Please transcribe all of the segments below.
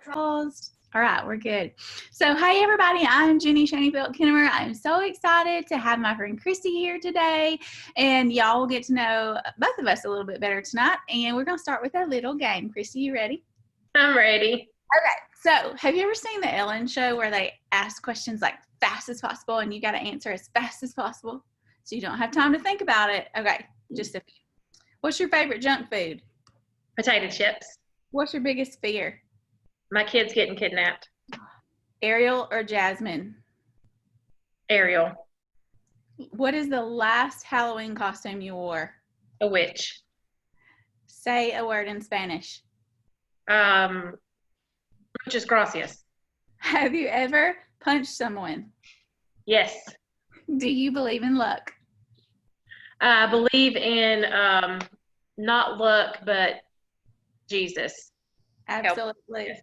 Paused. All right, we're good. So, hey everybody, I'm Jenny Kennemer. I'm so excited to have my friend Christy here today, and y'all will get to know both of us a little bit better tonight. And we're going to start with a little game. Christy, you ready? I'm ready. Okay. So, have you ever seen the Ellen show where they ask questions like fast as possible, and you got to answer as fast as possible, so you don't have time to think about it? Okay, just a few. What's your favorite junk food? Potato chips. What's your biggest fear? My kid's getting kidnapped. Ariel or Jasmine? Ariel. What is the last Halloween costume you wore? A witch. Say a word in Spanish. Muchas gracias. Have you ever punched someone? Yes. Do you believe in luck? I believe in not luck, but Jesus. Absolutely. Yes.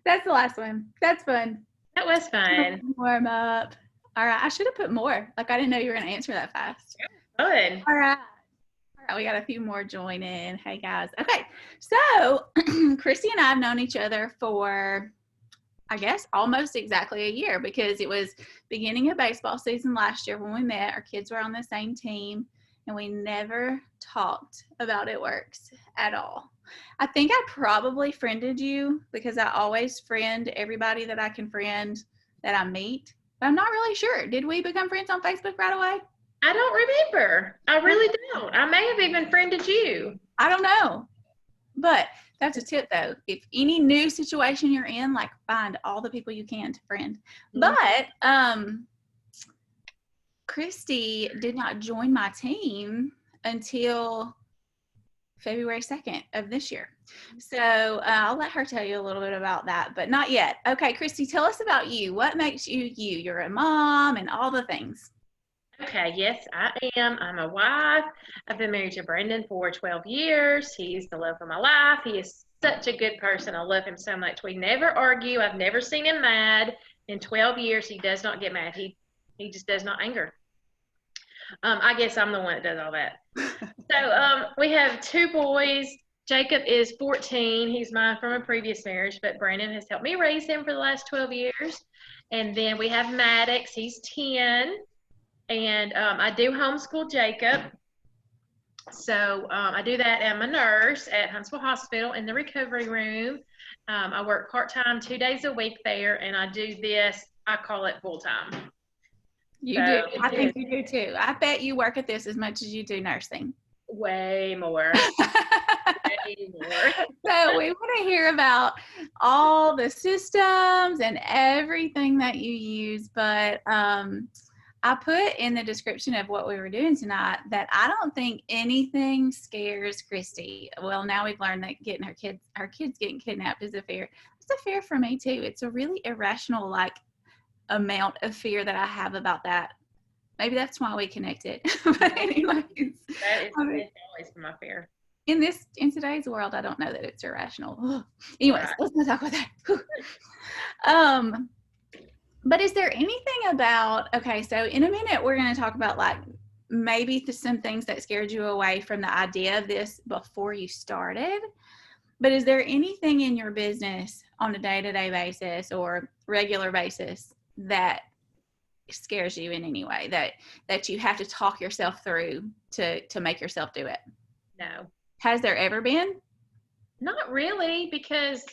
That's the last one. That's fun. That was fun. Warm up. All right. I should have put more. Like, I didn't know you were going to answer that fast. Fun. All right. We got a few more join in. Hey, guys. Okay. So, Christy and I have known each other for, I guess, almost exactly a year, because it was beginning of baseball season last year when we met. Our kids were on the same team, and we never talked about It Works at all. I think I probably friended you because I always friend everybody that I can friend that I meet. But I'm not really sure. Did we become friends on Facebook right away? I don't remember. I really don't. I may have even friended you. I don't know. But that's a tip, though. If any new situation you're in, like, find all the people you can to friend. Mm-hmm. But Christy did not join my team until February 2nd of this year. So I'll let her tell you a little bit about that, but not yet. Okay, Christy, tell us about you. What makes you you? You're a mom and all the things. Okay, yes, I am. I'm a wife. I've been married to Brendan for 12 years. He's the love of my life. He is such a good person. I love him so much. We never argue. I've never seen him mad. In 12 years, he does not get mad. He just does not anger. I guess I'm the one that does all that. So we have two boys. Jacob is 14. He's mine from a previous marriage, but Brandon has helped me raise him for the last 12 years. And then we have Maddox. He's 10. And I do homeschool Jacob. So I do that. I'm a nurse at Huntsville Hospital in the recovery room. I work part-time 2 days a week there, and I do this, I call it full-time. You do. I think you do too. I bet you work at this as much as you do nursing. Way more. Way more. So we want to hear about all the systems and everything that you use, but I put in the description of what we were doing tonight that I don't think anything scares Christy. Well, now we've learned that getting our kids getting kidnapped is a fear. It's a fear for me too. It's a really irrational, like, amount of fear that I have about that. Maybe that's why we connected. But anyways, that is always my fear. In today's world, I don't know that it's irrational. Anyways, let's not talk about that. But is there anything about, okay, so in a minute we're going to talk about, like, maybe some things that scared you away from the idea of this before you started. But is there anything in your business on a day-to-day basis or regular basis that scares you in any way, that you have to talk yourself through to make yourself do it? No. Has there ever been? Not really, because,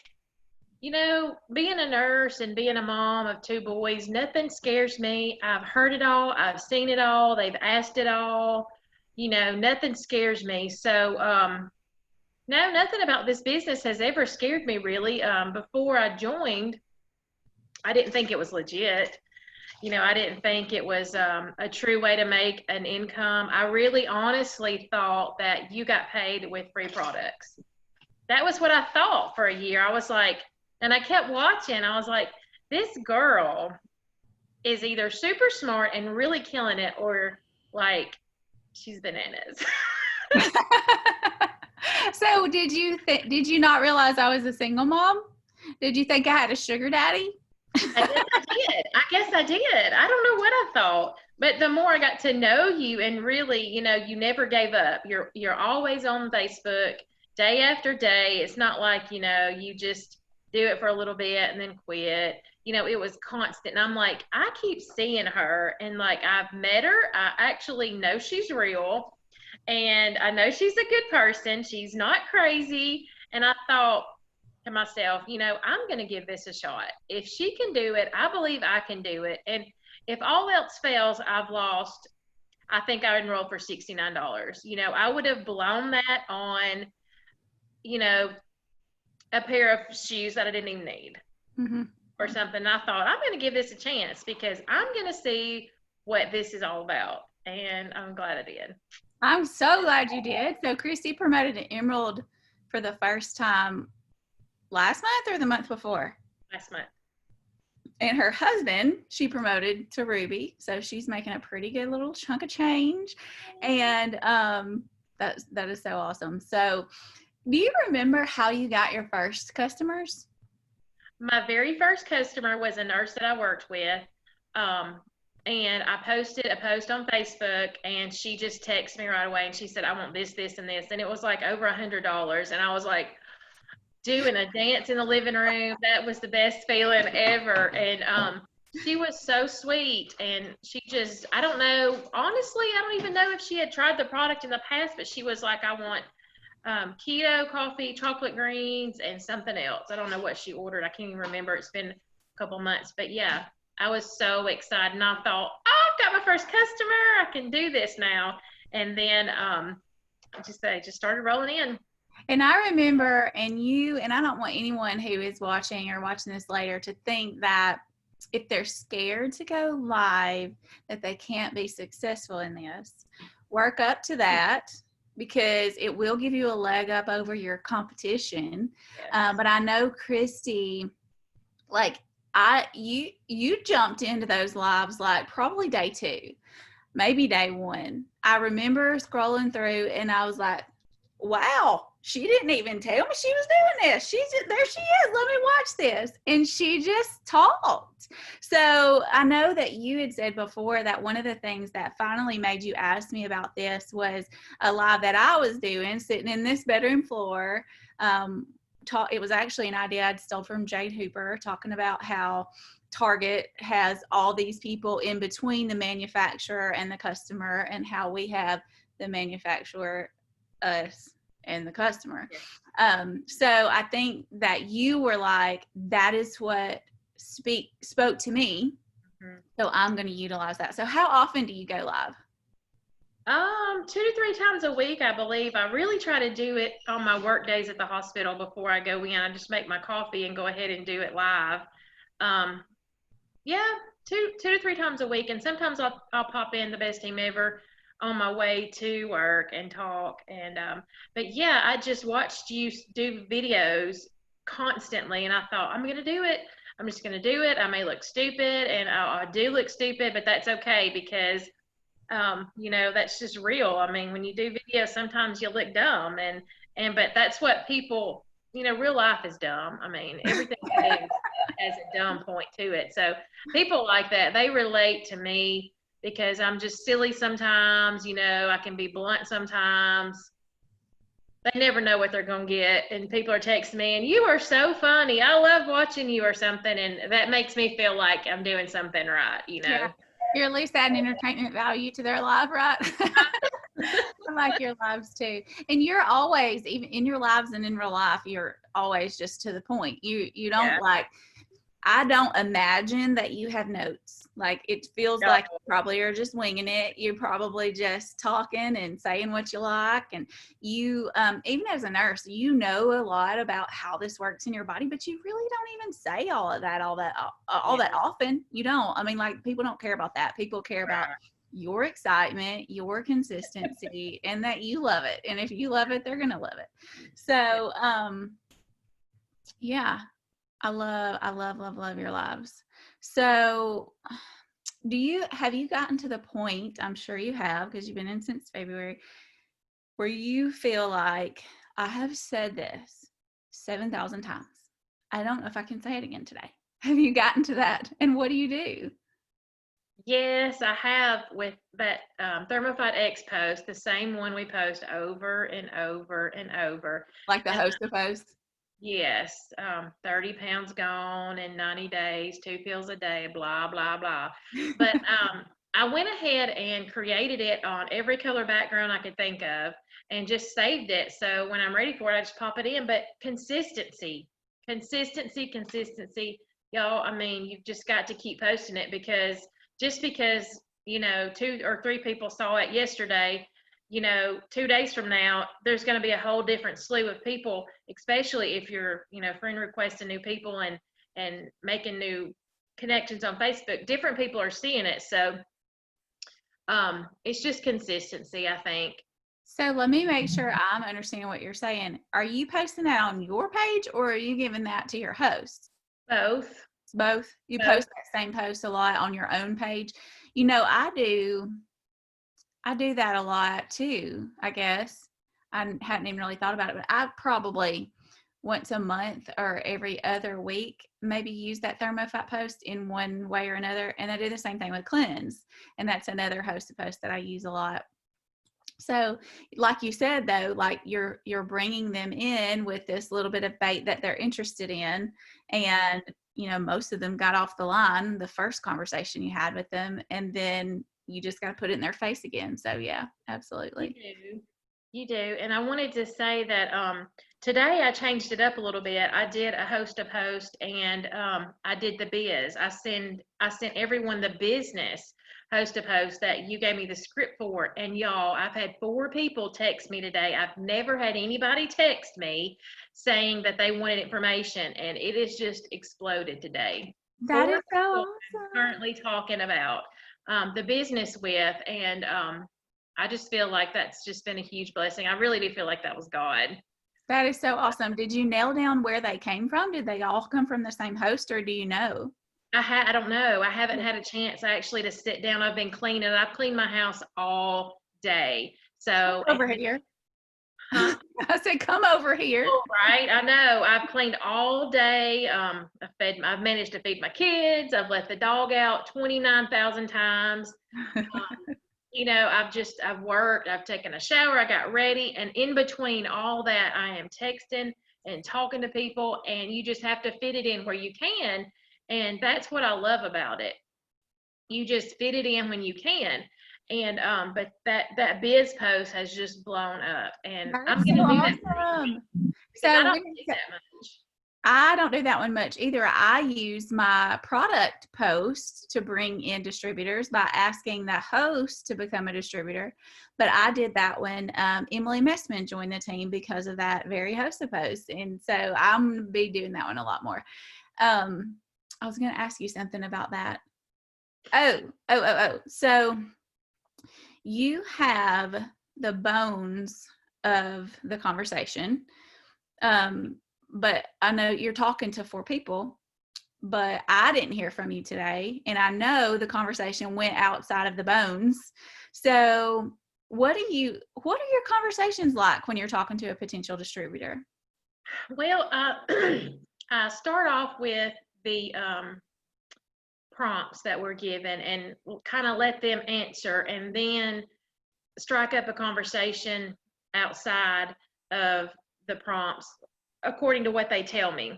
you know, being a nurse and being a mom of two boys, nothing scares me. I've heard it all. I've seen it all. They've asked it all. You know, nothing scares me. So, no, nothing about this business has ever scared me, really. Before I joined, I didn't think it was legit. You know, I didn't think it was a true way to make an income. I really honestly thought that you got paid with free products. That was what I thought for a year. I was like, and I kept watching. I was like, this girl is either super smart and really killing it, or like she's bananas. So did you not realize I was a single mom? Did you think I had a sugar daddy? I guess I did. I don't know what I thought, but the more I got to know you, and really, you know, you never gave up. You're always on Facebook day after day. It's not like, you just do it for a little bit and then quit. It was constant. And I'm like, I keep seeing her, and like, I've met her. I actually know she's real, and I know she's a good person. She's not crazy. And I thought to myself, I'm going to give this a shot. If she can do it, I believe I can do it. And if all else fails, I've lost, I think I enrolled for $69. I would have blown that on, a pair of shoes that I didn't even need, or something. I thought, I'm going to give this a chance because I'm going to see what this is all about. And I'm glad I did. I'm so glad you did. So Christy promoted to Emerald for the first time last month or the month before? Last month. And her husband, she promoted to Ruby. So she's making a pretty good little chunk of change. And that is so awesome. So do you remember how you got your first customers? My very first customer was a nurse that I worked with. And I posted a post on Facebook, and she just texted me right away, and she said, I want this, this, and this. And it was like over $100. And I was like doing a dance in the living room. That was the best feeling ever. And she was so sweet. And she just, I don't know, honestly, I don't even know if she had tried the product in the past, but she was like, I want keto coffee, chocolate greens, and something else. I don't know what she ordered. I can't even remember. It's been a couple months. But yeah, I was so excited, and I thought, oh, I've got my first customer. I can do this now. And then I just started rolling in. And I remember, and I don't want anyone who is watching or watching this later to think that if they're scared to go live, that they can't be successful in this. Work up to that, because it will give you a leg up over your competition. Yes. But I know Christy, like, you jumped into those lives like probably day 2, maybe day 1. I remember scrolling through, and I was like, wow, she didn't even tell me she was doing this. There she is. Let me watch this. And she just talked. So I know that you had said before that one of the things that finally made you ask me about this was a live that I was doing, sitting in this bedroom floor. It was actually an idea I'd stole from Jade Hooper, talking about how Target has all these people in between the manufacturer and the customer, and how we have the manufacturer, us, and the customer. So I think that you were like, that is what spoke to me. So I'm going to utilize that. So how often do you go live? 2 to 3 times a week, I believe. I really try to do it on my work days at the hospital before I go in. I just make my coffee and go ahead and do it live. Yeah, 2 to 3 times a week. And sometimes I'll pop in the best team ever on my way to work and talk. And but yeah, I just watched you do videos constantly, and I thought, I'm gonna do it. I'm just gonna do it. I may look stupid, and I do look stupid, but that's okay, because that's just real. I mean, when you do videos, sometimes you look dumb, but that's what people, real life is dumb. I mean, everything you do has a dumb point to it. So people like that, they relate to me, because I'm just silly sometimes. I can be blunt sometimes. They never know what they're going to get, and people are texting me, and you are so funny. I love watching you, or something, and that makes me feel like I'm doing something right, Yeah. You're at least adding entertainment value to their life, right? I like your lives too. And you're always, even in your lives and in real life, you're always just to the point. You don't I don't imagine that you have notes. Like, it feels like you probably are just winging it. You're probably just talking and saying what you like. And you, even as a nurse, you know a lot about how this works in your body, but you really don't even say all that often. You don't. I mean, like, people don't care about that. People care about your excitement, your consistency, and that you love it. And if you love it, they're going to love it. So, yeah. I love your lives. So have you gotten to the point, I'm sure you have, because you've been in since February, where you feel like, I have said this 7,000 times. I don't know if I can say it again today. Have you gotten to that? And what do you do? Yes, I have with that Thermofite X post, the same one we post over and over and over. Like the And host of hosts? yes, 30 pounds gone in 90 days, 2 pills a day, blah, blah, blah. But I went ahead and created it on every color background I could think of and just saved it. So when I'm ready for it, I just pop it in. But consistency, consistency, consistency. Y'all, I mean, you've just got to keep posting it because just because, 2 or 3 people saw it yesterday, 2 days from now, there's going to be a whole different slew of people, especially if you're, friend requesting new people and making new connections on Facebook. Different people are seeing it. So it's just consistency, I think. So let me make sure I'm understanding what you're saying. Are you posting that on your page or are you giving that to your host? Both. It's both. You Both. post that same post a lot on your own page. I do that a lot too, I guess. I hadn't even really thought about it, but I probably once a month or every other week maybe use that thermofite post in one way or another. And I do the same thing with cleanse. And that's another host post that I use a lot. So like you said, though, like you're bringing them in with this little bit of bait that they're interested in. And, most of them got off the line the first conversation you had with them. And then you just got to put it in their face again. So yeah, absolutely. You do. You do. And I wanted to say that today I changed it up a little bit. I did a host of host and I did the biz. I sent everyone the business host of host that you gave me the script for. And y'all, I've had 4 people text me today. I've never had anybody text me saying that they wanted information, and it has just exploded today. That 4 is so people I'm awesome. currently talking about the business with, and I just feel like that's just been a huge blessing. I really do feel like that was God. That is so awesome. Did you nail down where they came from? Did they all come from the same host or do you know? I don't know. I haven't had a chance actually to sit down. I've been cleaning. I've cleaned my house all day. So, Over here. huh? I said, come over here. Oh, right. I know. I've cleaned all day. I've managed to feed my kids. I've let the dog out 29,000 times. I've worked, I've taken a shower, I got ready, and in between all that, I am texting and talking to people, and you just have to fit it in where you can. And that's what I love about it. You just fit it in when you can. And but that biz post has just blown up, and That I'm is so gonna do that awesome. because I So don't when do that much. I don't do that one much either. I use my product post to bring in distributors by asking the host to become a distributor. But I did that when Emily Messman joined the team because of that very host post. And so I'm going to be doing that one a lot more. I was going to ask you something about that. Oh. So you have the bones of the conversation. But I know you're talking to 4 people, but I didn't hear from you today. And I know the conversation went outside of the bones. So what are your conversations like when you're talking to a potential distributor? Well, I start off with the prompts that we're given and kind of let them answer, and then strike up a conversation outside of the prompts according to what they tell me.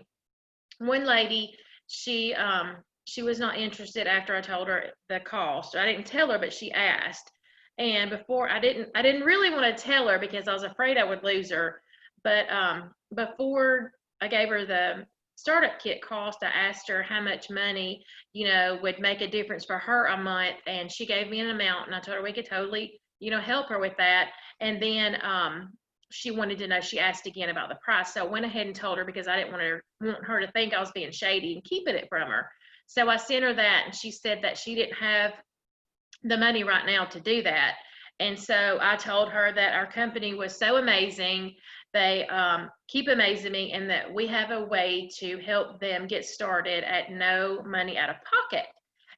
One lady, she was not interested after I told her the cost. I didn't tell her, but she asked. And before I didn't really want to tell her because I was afraid I would lose her. But before I gave her the startup kit cost, I asked her how much money, would make a difference for her a month, and she gave me an amount, and I told her we could totally, help her with that. And then she wanted to know, she asked again about the price. So I went ahead and told her because I didn't want her to think I was being shady and keeping it from her. So I sent her that, and she said that she didn't have the money right now to do that. And so I told her that our company was so amazing. They keep amazing me, and that we have a way to help them get started at no money out of pocket.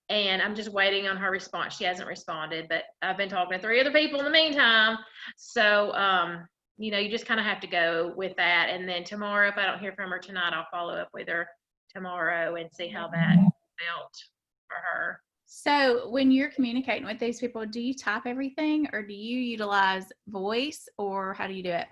And I'm just waiting on her response. She hasn't responded, but I've been talking to 3 other people in the meantime. So, you just kind of have to go with that. And then tomorrow, if I don't hear from her tonight, I'll follow up with her tomorrow and see how that felt for her. So when you're communicating with these people, do you type everything or do you utilize voice or how do you do it?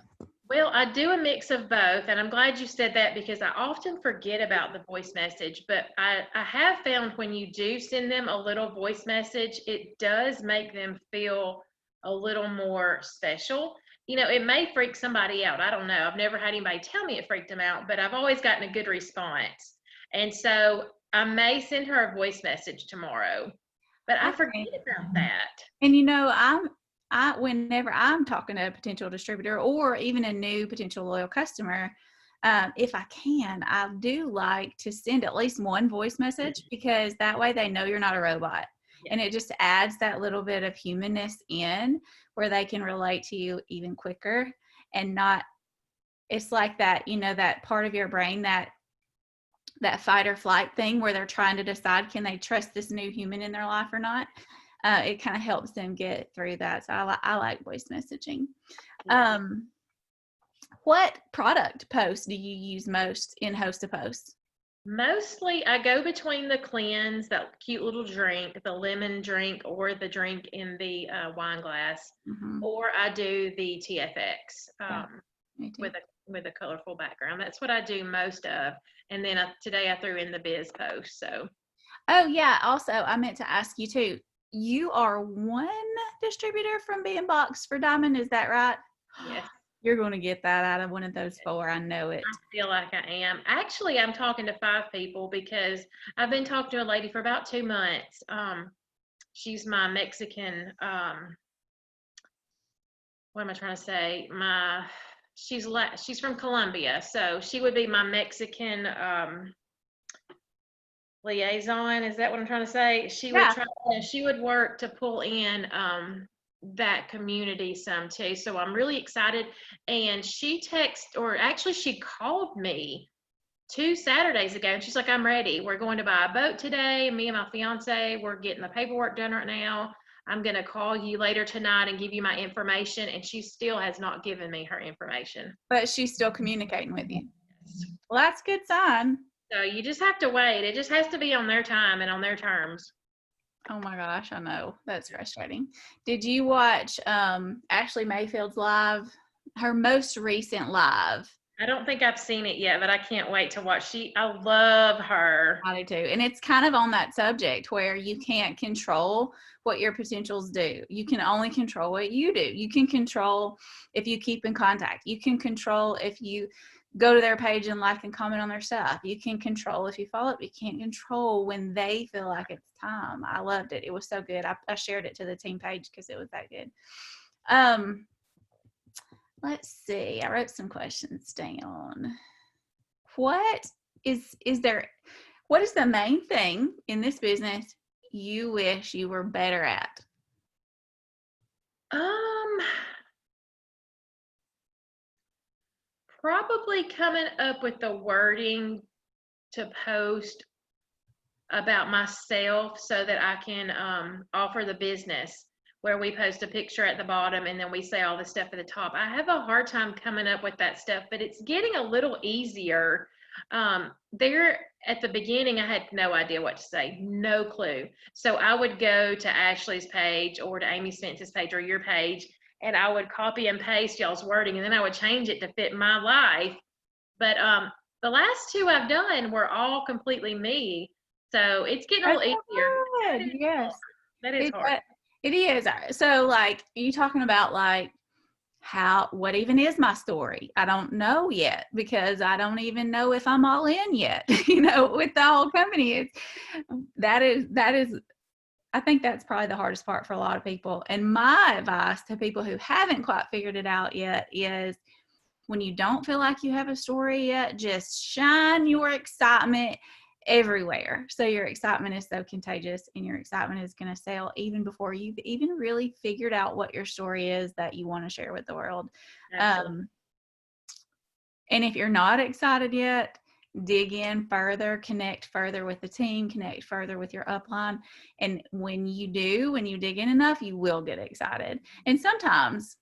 Well, I do a mix of both, and I'm glad you said that because I often forget about the voice message. But I have found when you do send them a little voice message, it does make them feel a little more special. You know, it may freak somebody out. I don't know. I've never had anybody tell me it freaked them out, but I've always gotten a good response. And so I may send her a voice message tomorrow, but I forget Okay. about that. And you know, whenever I'm talking to a potential distributor or even a new potential loyal customer, if I can, I do like to send at least one voice message because that way they know you're not a robot. And it just adds that little bit of humanness in where they can relate to you even quicker and not, it's like that, you know, that part of your brain that fight or flight thing where they're trying to decide, can they trust this new human in their life or not? It kind of helps them get through that. So I like voice messaging. What product post do you use most in Host to Post? Mostly I go between the cleanse, that cute little drink, the lemon drink, or the drink in the wine glass, or I do the TFX with a colorful background. That's what I do most of. And then today I threw in the biz post. So. Oh yeah. Also, I meant to ask you too. You are one distributor from being boxed for Diamond. Is that right? Yes. You're going to get that out of one of those 4. I know it. I feel like I am. Actually, I'm talking to 5 people because I've been talking to a lady for about 2 months. She's my Mexican, what am I trying to say? She's from Colombia, so she would be my Mexican liaison. Is that what I'm trying to say? She would work to pull in that community some too. So I'm really excited. And she called me 2 Saturdays ago and she's like, I'm ready. We're going to buy a boat today. Me and my fiance, we're getting the paperwork done right now. I'm going to call you later tonight and give you my information. And she still has not given me her information. But she's still communicating with you. Well, that's a good sign. So you just have to wait. It just has to be on their time and on their terms. Oh my gosh, I know. That's frustrating. Did you watch Ashley Mayfield's live, her most recent live? I don't think I've seen it yet, but I can't wait to watch. I love her. I do too. And it's kind of on that subject where you can't control what your potentials do. You can only control what you do. You can control if you keep in contact. You can control if you go to their page and like and comment on their stuff. You can control if you follow up. You can't control when they feel like it's time. I loved it. It was so good. I shared it to the team page because it was that good. Let's see. I wrote some questions down. What is the main thing in this business you wish you were better at? Probably coming up with the wording to post about myself so that I can offer the business, where we post a picture at the bottom and then we say all the stuff at the top. I have a hard time coming up with that stuff, but it's getting a little easier. There at the beginning, I had no idea what to say, no clue. So I would go to Ashley's page or to Amy Spence's page or your page, and I would copy and paste y'all's wording, and then I would change it to fit my life. But the last 2 I've done were all completely me. So it's getting a little easier. Yes. That is hard. It is. So like, are you talking about like what even is my story? I don't know yet because I don't even know if I'm all in yet, with the whole company. That is, I think that's probably the hardest part for a lot of people. And my advice to people who haven't quite figured it out yet is when you don't feel like you have a story yet, just shine your excitement everywhere. So your excitement is so contagious and your excitement is going to sell even before you've even really figured out what your story is that you want to share with the world. And if you're not excited yet, dig in further, connect further with the team, connect further with your upline. And when you dig in enough, you will get excited. And sometimes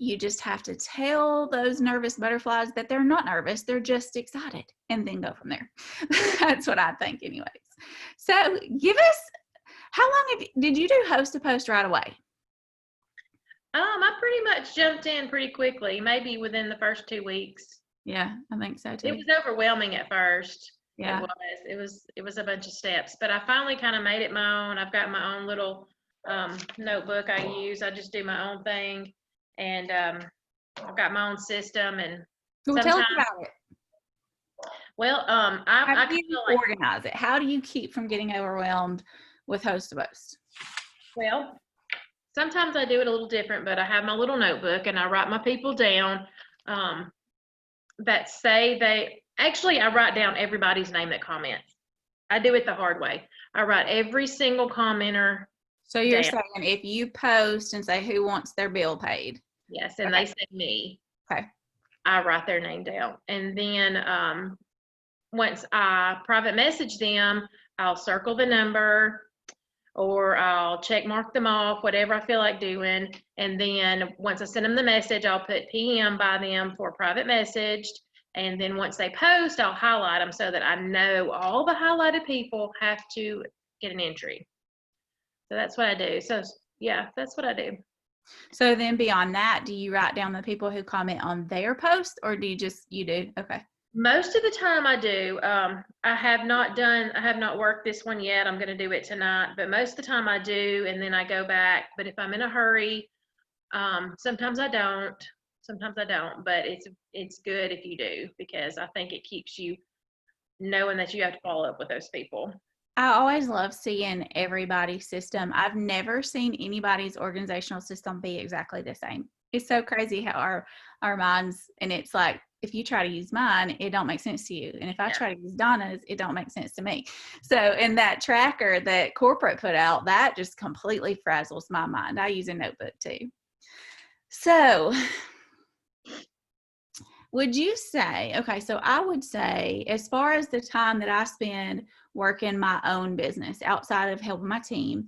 you just have to tell those nervous butterflies that they're not nervous, they're just excited, and then go from there. That's what I think anyways. So give us How long did you do host to post right away? I pretty much jumped in pretty quickly, maybe within the first 2 weeks. Yeah, I think so It too. was overwhelming at first. Yeah. It was a bunch of steps, but I finally kind of made it my own. I've got my own little notebook I use. I just do my own thing, and I've got my own system. And Well, tell us sometimes, about it. well, How I do you feel like, organize it? How do you keep from getting overwhelmed with host to post? well, sometimes I do it a little different, but I have my little notebook and I write my people down that say I write down everybody's name that comments. I do it the hard way. I write every single commenter So you're down. saying if you post and say who wants their bill paid. Yes, and Okay. they say me. Okay. I write their name down. And then once I private message them, I'll circle the number or I'll check mark them off, whatever I feel like doing. And then once I send them the message, I'll put PM by them for private messaged. And then once they post, I'll highlight them so that I know all the highlighted people have to get an entry. So that's what I do. So yeah, that's what I do. So then beyond that, do you write down the people who comment on their post, or do you do? Okay. Most of the time I do. I have not worked this one yet. I'm going to do it tonight, but most of the time I do, and then I go back. But if I'm in a hurry, sometimes I don't. Sometimes I don't, but it's good if you do, because I think it keeps you knowing that you have to follow up with those people. I always love seeing everybody's system. I've never seen anybody's organizational system be exactly the same. It's so crazy how our minds, and it's like, if you try to use mine, it don't make sense to you. And if I try to use Donna's, it don't make sense to me. So, and that tracker that corporate put out, that just completely frazzles my mind. I use a notebook too. So would you say, okay, so I would say, as far as the time that I spend working my own business outside of helping my team,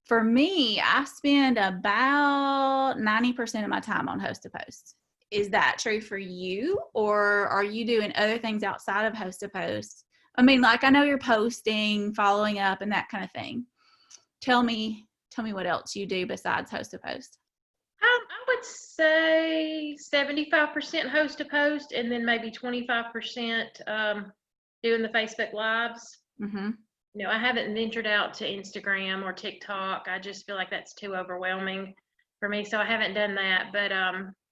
for me, I spend about 90% of my time on host to post. Is that true for you, or are you doing other things outside of host to post? I mean, like, I know you're posting, following up, and that kind of thing. Tell me what else you do besides host to post. I would say 75% host to post, and then maybe 25% doing the Facebook Lives. Mm-hmm. You know, I haven't ventured out to Instagram or TikTok. I just feel like that's too overwhelming for me, so I haven't done that. But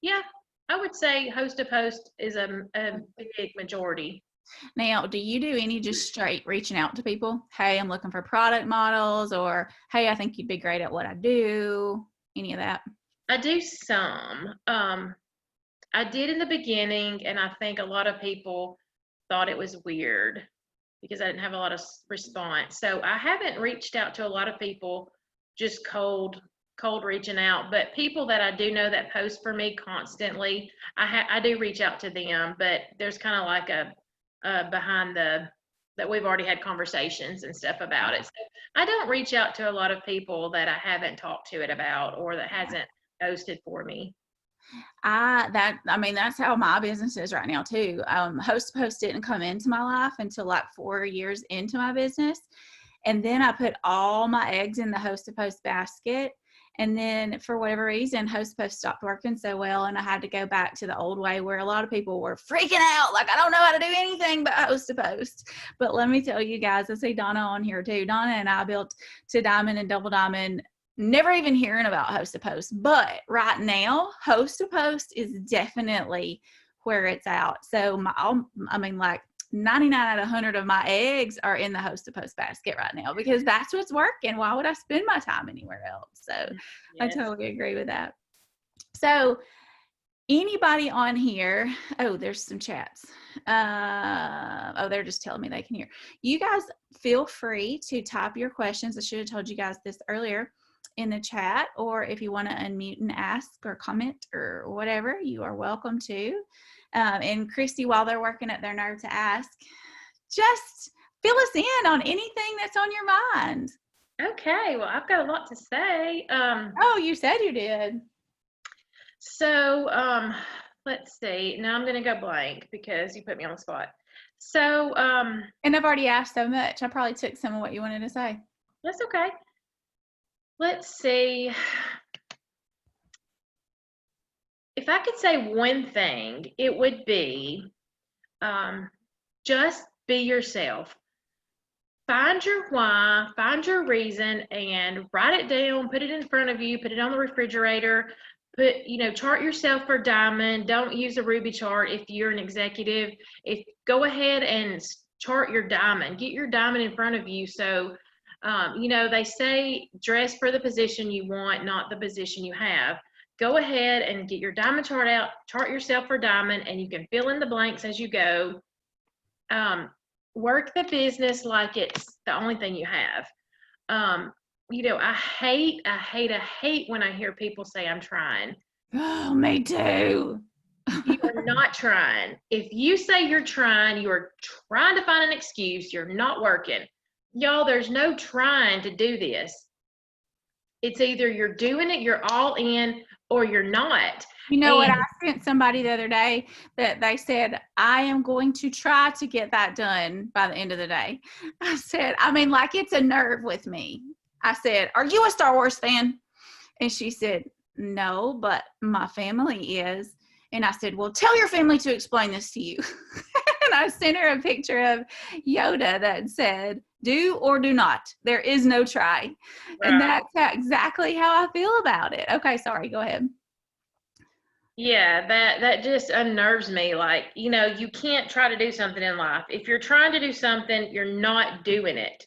yeah, I would say host to post is a big majority. Now, do you do any just straight reaching out to people? Hey, I'm looking for product models, or hey, I think you'd be great at what I do. Any of that? I do some. I did in the beginning, and I think a lot of people thought it was weird because I didn't have a lot of response. So I haven't reached out to a lot of people, just cold reaching out. But people that I do know that post for me constantly, I do reach out to them. But there's kind of like a behind that we've already had conversations and stuff about it. So I don't reach out to a lot of people that I haven't talked to it about or that hasn't posted for me. That's how my business is right now too. Host to post didn't come into my life until like 4 years into my business. And then I put all my eggs in the host to post basket. And then for whatever reason, host to post stopped working so well. And I had to go back to the old way where a lot of people were freaking out. Like, I don't know how to do anything but host to post. But let me tell you guys, I see Donna on here too. Donna and I built to Diamond and Double Diamond, never even hearing about host to post. But right now, host to post is definitely where it's out. So like 99 out of 100 of my eggs are in the host to post basket right now because that's what's working. Why would I spend my time anywhere else? So yes. I totally agree with that. So anybody on here, there's some chats. They're just telling me they can hear. You guys feel free to type your questions. I should have told you guys this earlier in the chat, or if you want to unmute and ask or comment or whatever, you are welcome to. And Christy, while they're working at their nerve to ask, just fill us in on anything that's on your mind. Okay, well, I've got a lot to say. You said you did. So let's see. Now I'm going to go blank because you put me on the spot. So and I've already asked so much. I probably took some of what you wanted to say. That's okay. Let's see. If I could say one thing, it would be just be yourself. Find your why, find your reason, and write it down, put it in front of you, put it on the refrigerator, chart yourself for diamond. Don't use a Ruby chart if you're an executive. Go ahead and chart your diamond, get your diamond in front of you. So, they say dress for the position you want, not the position you have. Go ahead and get your diamond chart out, chart yourself for diamond, and you can fill in the blanks as you go. Work the business like it's the only thing you have. I hate when I hear people say I'm trying. Oh, me too. You are not trying. If you say you're trying, you are trying to find an excuse. You're not working. Y'all, there's no trying to do this. It's either you're doing it, you're all in, or you're not. You know what? I sent somebody the other day that they said, I am going to try to get that done by the end of the day. I said, like it's a nerve with me. I said, are you a Star Wars fan? And she said, no, but my family is. And I said, well, tell your family to explain this to you. And I sent her a picture of Yoda that said, do or do not. There is no try. Right. And that's exactly how I feel about it. Okay, sorry, go ahead. Yeah, that just unnerves me. Like, you can't try to do something in life. If you're trying to do something, you're not doing it.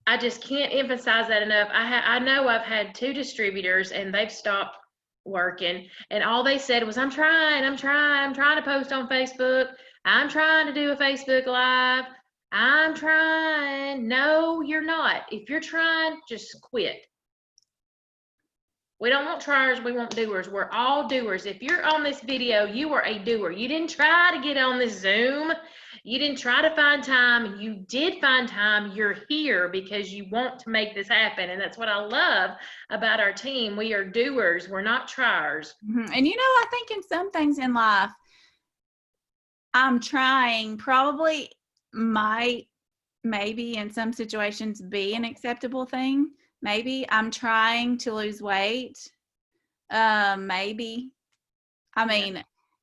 I just can't emphasize that enough. I know I've had 2 distributors and they've stopped working, and all they said was, I'm trying to post on Facebook. I'm trying to do a Facebook Live. I'm trying. No, you're not. If you're trying, just quit. We don't want triers, we want doers. We're all doers. If you're on this video, you are a doer. You didn't try to get on this Zoom. You didn't try to find time. You did find time. You're here because you want to make this happen. And that's what I love about our team. We are doers. We're not triers. Mm-hmm. And I think in some things in life, I'm trying probably might maybe in some situations be an acceptable thing. Maybe I'm trying to lose weight. Maybe.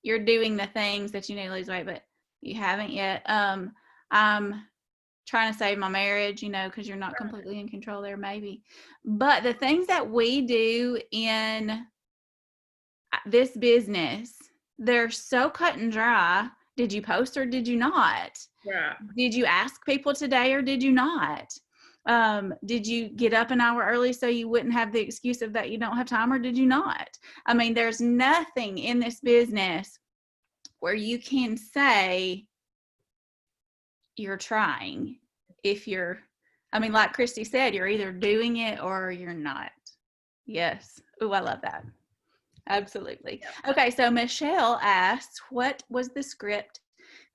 You're doing the things that you need to lose weight, but you haven't yet. I'm trying to save my marriage, because you're not completely in control there, maybe. But the things that we do in this business, they're so cut and dry. Did you post or did you not? Yeah. Did you ask people today or did you not? Did you get up an hour early so you wouldn't have the excuse of that you don't have time, or did you not? There's nothing in this business where you can say you're trying. If you're, like Christy said, you're either doing it or you're not. Yes. Oh, I love that. Absolutely. Yeah. Okay. So Michelle asked, what was the script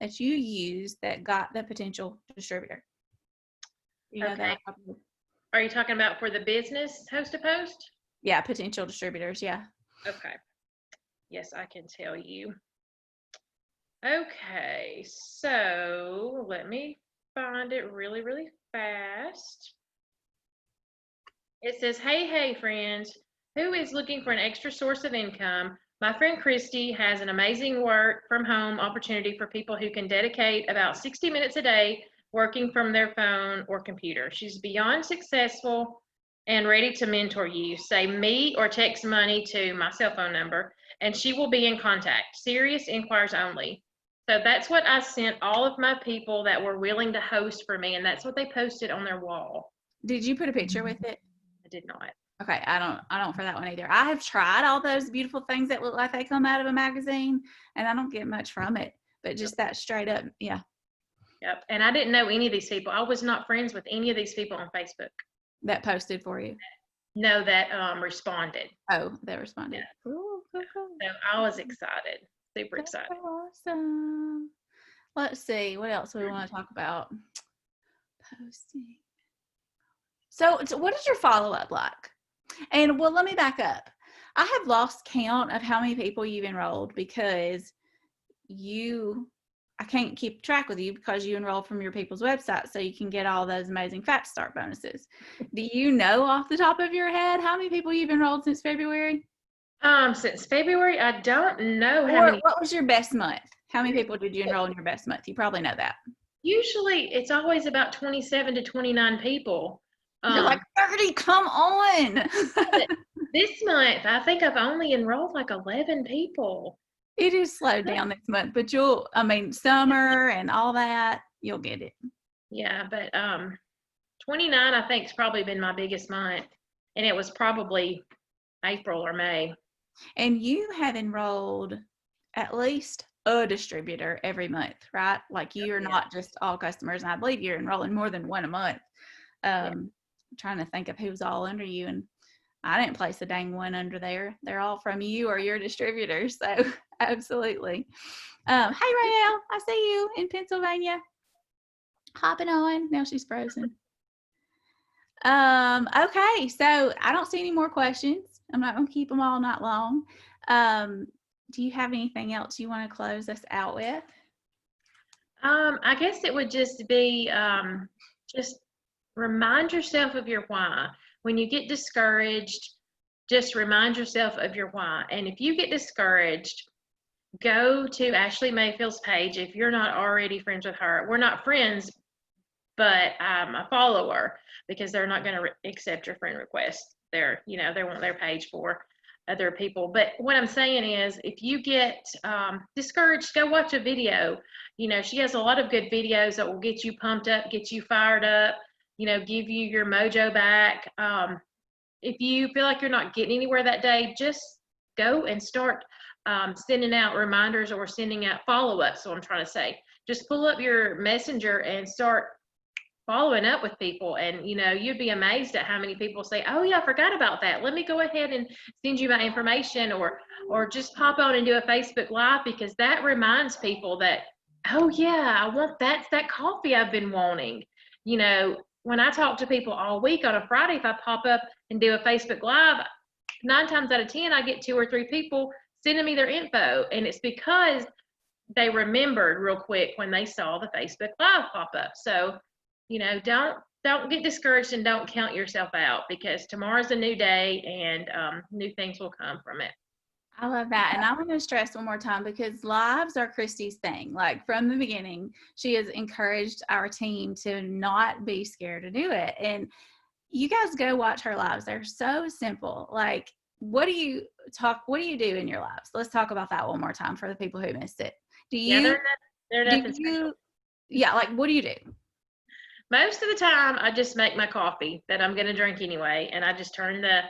that you used that got the potential distributor? Okay. Are you talking about for the business host to post? Yeah, potential distributors. Yeah. Okay. Yes, I can tell you. Okay, so let me find it really, really fast. It says, hey, friends, who is looking for an extra source of income? My friend Christy has an amazing work from home opportunity for people who can dedicate about 60 minutes a day working from their phone or computer. She's beyond successful and ready to mentor you. Say me or text money to my cell phone number, and she will be in contact. Serious inquiries only. So that's what I sent all of my people that were willing to host for me, and that's what they posted on their wall. Did you put a picture with it? I did not. Okay, I don't for that one either. I have tried all those beautiful things that look like they come out of a magazine, and I don't get much from it. But just that straight up, yeah. Yep. And I didn't know any of these people. I was not friends with any of these people on Facebook. That posted for you? No, that responded. Oh, that responded. Yeah. Ooh, cool. So I was excited. Super excited. Awesome. Let's see. What else do we want to talk about? Posting. So what is your follow-up like? And well, let me back up. I have lost count of how many people you've enrolled because you I can't keep track with you because you enroll from your people's website so you can get all those amazing Fast Start bonuses. Do you know off the top of your head how many people you've enrolled since February? Since February, I don't know how Or many. what was your best month? How many people did you enroll in your best month? You probably know that. Usually, it's always about 27 to 29 people. You're like, 30, come on. This month, I think I've only enrolled like 11 people. It is slowed down this month, but summer and all that, you'll get it. Yeah, but 29, I think, has probably been my biggest month. And it was probably April or May. And you have enrolled at least a distributor every month, right? Like you're not just all customers. And I believe you're enrolling more than one a month. I'm trying to think of who's all under you, and I didn't place a dang one under there. They're all from you or your distributor. So absolutely. Hey, Rael, I see you in Pennsylvania. Hopping on. Now she's frozen. Okay, so I don't see any more questions. I'm not going to keep them all night long. Do you have anything else you want to close us out with? I guess it would just be just remind yourself of your why. When you get discouraged, just remind yourself of your why. And if you get discouraged, go to Ashley Mayfield's page if you're not already friends with her. We're not friends, but I'm a follower because they're not going to accept your friend request. They want their page for other people. But what I'm saying is, if you get discouraged, go watch a video. She has a lot of good videos that will get you pumped up, get you fired up, give you your mojo back. If you feel like you're not getting anywhere that day, just go and start sending out reminders or sending out follow-ups. So I'm trying to say, just pull up your messenger and start following up with people. And you'd be amazed at how many people say, oh yeah, I forgot about that, let me go ahead and send you my information, or just pop on and do a Facebook Live, because that reminds people that, oh yeah, I want that coffee I've been wanting. When I talk to people all week on a Friday, if I pop up and do a Facebook Live, 9 times out of 10 I get 2 or 3 people sending me their info, and it's because they remembered real quick when they saw the Facebook Live pop up. So don't get discouraged and don't count yourself out, because tomorrow's a new day and new things will come from it. I love that. And I'm going to stress one more time, because lives are Christy's thing. Like from the beginning, she has encouraged our team to not be scared to do it. And you guys go watch her lives. They're so simple. Like, what do you do in your lives? Let's talk about that one more time for the people who missed it. They're nothing special. Yeah, like what do you do? Most of the time, I just make my coffee that I'm going to drink anyway, and I just turn the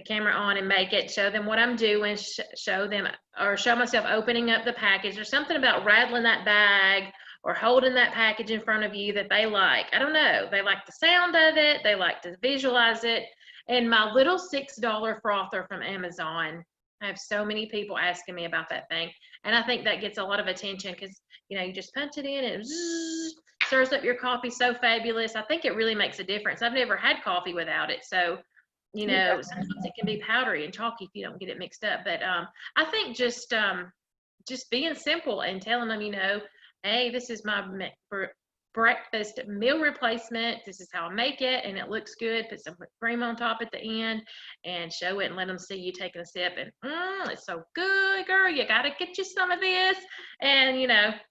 camera on and make it, show them what I'm doing, show them, or show myself opening up the package. There's something about rattling that bag or holding that package in front of you that they like. I don't know. They like the sound of it. They like to visualize it. And my little $6 frother from Amazon, I have so many people asking me about that thing. And I think that gets a lot of attention because, you just punch it in and it stirs up your coffee so fabulous. I think it really makes a difference. I've never had coffee without it. So, sometimes it can be powdery and chalky if you don't get it mixed up. But I think just being simple and telling them, hey, this is my breakfast meal replacement. This is how I make it, and it looks good. Put some cream on top at the end and show it and let them see you taking a sip. And it's so good, girl. You got to get you some of this, and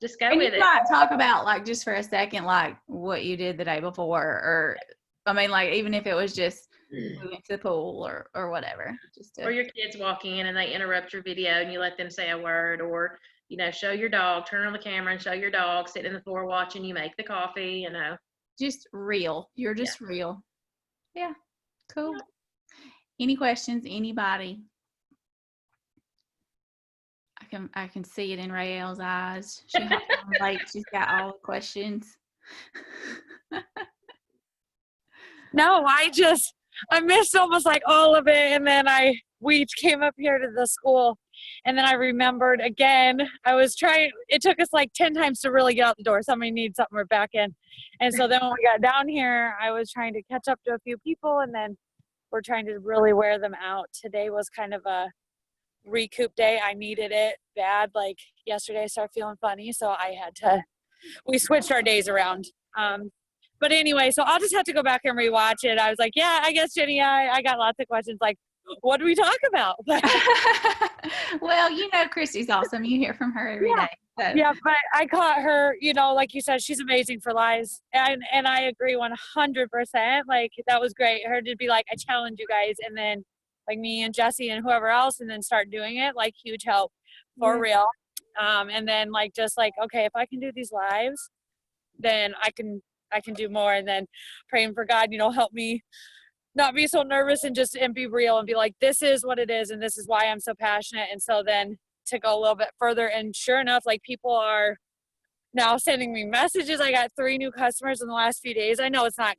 just go with it. Talk about, like, just for a second, like what you did the day before, or like even if it was just we went to the pool or whatever. Or your kids walk in and they interrupt your video and you let them say a word, or show your dog, turn on the camera and show your dog sitting in the floor watching you make the coffee, Just real. You're just real. Yeah. Cool. Yeah. Any questions? Anybody? I can see it in Rael's eyes. She hopped on late. She's got all the questions. No, I missed almost like all of it, and then we came up here to the school, and then I remembered again. It took us like 10 times to really get out the door. Somebody needs something, we're back in. And so then when we got down here, I was trying to catch up to a few people, and then we're trying to really wear them out. Today was kind of a recoup day. I needed it bad. Like yesterday I started feeling funny, so we switched our days around. But anyway, so I'll just have to go back and rewatch it. I was like, yeah, I guess Jenny, I got lots of questions. Like, what do we talk about? Well, Christy's awesome. You hear from her every day. So. Yeah, but I caught her, like you said, she's amazing for lives. And I agree 100%. Like, that was great. Her to be like, I challenge you guys. And then like me and Jesse and whoever else, and then start doing it, like huge help for real. And then just okay, if I can do these lives, then I can do more. And then praying for God, help me not be so nervous and be real and be like, this is what it is. And this is why I'm so passionate. And so then to go a little bit further, and sure enough, people are now sending me messages. I got 3 new customers in the last few days. I know it's not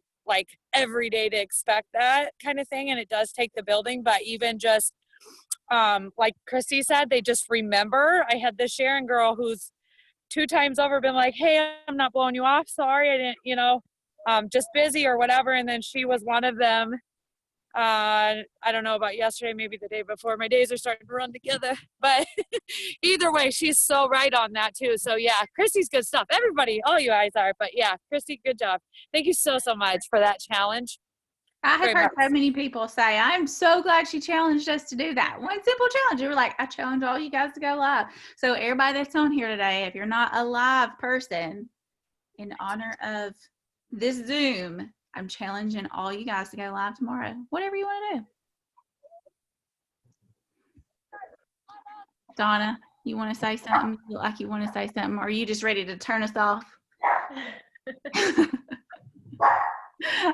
every day to expect that kind of thing, and it does take the building, but even just like Christy said, they just remember. I had this Sharon girl who's 2 times over been like, hey, I'm not blowing you off, sorry, I didn't, just busy or whatever. And then she was one of them. I don't know about yesterday, maybe the day before. My days are starting to run together, but either way, she's so right on that too. So yeah, Christy's good stuff. Everybody, all you guys are, but yeah, Christy, good job. Thank you so much for that challenge. I have heard so many people say, I'm so glad she challenged us to do that. One simple challenge. You were like, I challenge all you guys to go live. So everybody that's on here today, if you're not a live person, in honor of this Zoom, I'm challenging all you guys to go live tomorrow. Whatever you want to do. Donna, you want to say something? You look like you want to say something, or are you just ready to turn us off?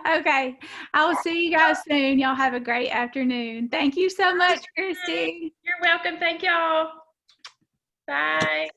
Okay. I will see you guys soon. Y'all have a great afternoon. Thank you so much, Christy. You're welcome. Thank y'all. Bye.